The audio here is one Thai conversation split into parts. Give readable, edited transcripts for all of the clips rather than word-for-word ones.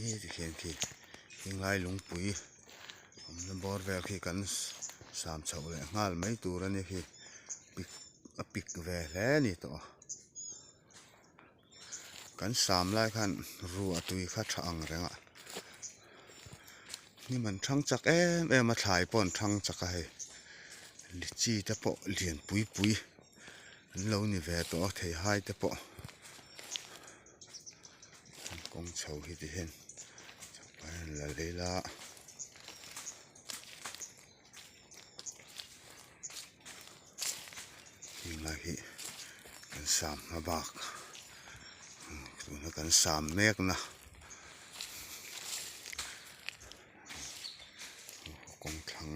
ที่เขียนที่ยิงไล่หลงปุ๋ยมันบอดแววที่กันสามเฉาเลยงาไม่ตัวแล้วนี่ที่ปิกแววแล้วนี่ตัวกันสามไล่ขันรัวตุยข้าช่างแรงอ่ะนี่มันช่างจักมาถ่ายปอนช่างจักให้ลิจีแต่ปอเลียนปุ๋ยเรานี่แววตัวเทให้แต่ปอกงเฉาที่เห็นจะไปละเลยละยิงไล่กันสามมาบักดูนะกันสามเมกนะกงทัง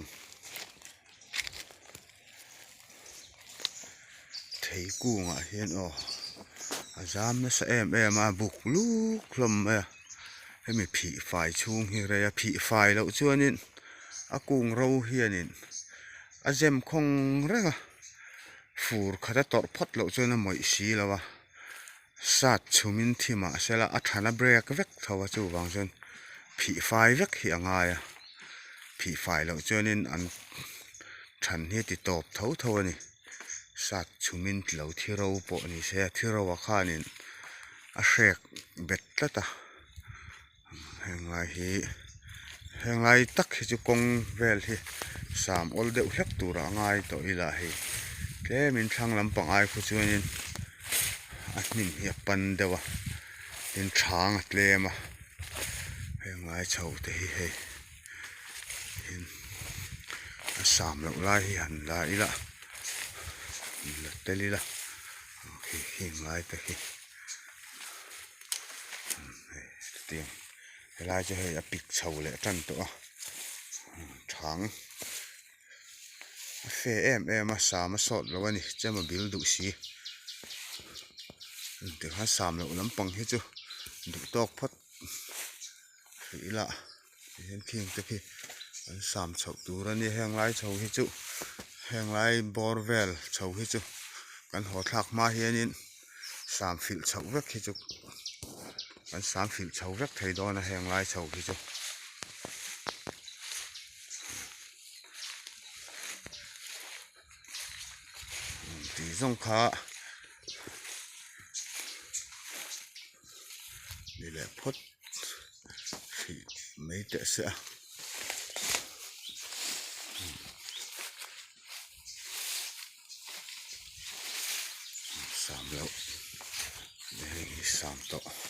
เทกุ้งเห็นอ๋ออาจารย์ไม่ใช่มาบุกลูกลมให้มีผีไฟชุ่งเฮียอะไรผีไฟแล้วชวนนี่อากุ้งเราเฮียนี่อาเจมคงเรื่องฟูร์ขัดตอร์พอดแล้วชวนน่ะไม่สีแล้ววะสัตว์ชุมินที่มาเสละอัฐานะเบรกเวกเท่าว่าจู่บางชนผีไฟเวกเฮียง่ายผีไฟแล้วชวนนี่อันฉันนี่ติดตบเท่านี่สัตว์ชุมินเหล่าที่เราปะนี่เสียที่เราว่าข้านี่อาเชกเบ็ดละตาแห่งไรตักที่จะกงเวลที่สามอลเดอุเล็กตัวง่ายต่ออีลาฮีแกมินช่างลำปังไอคุชวนินอันนี้เหียปันเดวะเป็นช้างอัดเลมาแห่งไรเฉาเตะเฮสามแล้วไล่หันไล่ละเตลีละโอเคหิงไล่ตะกี้เตียงเวลาจะให้ปิกเฉาเลยจันตัวช้างเฟมาสามมาสดแล้ววันนี้จะมาบิลดูสิเดี๋ยวหาสามแล้วลำปังให้จูดูตอกพัดสีละเห็นเพียงตะกี้สามเฉาตัวนี้แห้งไล่เฉาให้จูแห่งไรบอร์เวลเฉาให้จูกันหัวทักมาเฮียนินสามฟิลเฉาเวกให้จูกันสามฟิลเฉาเวกไทยดอนแห่งไรเฉาให้จูตีสงขานี่แหละพดไม่เตะเสียสามแล้วนี่สามต่อ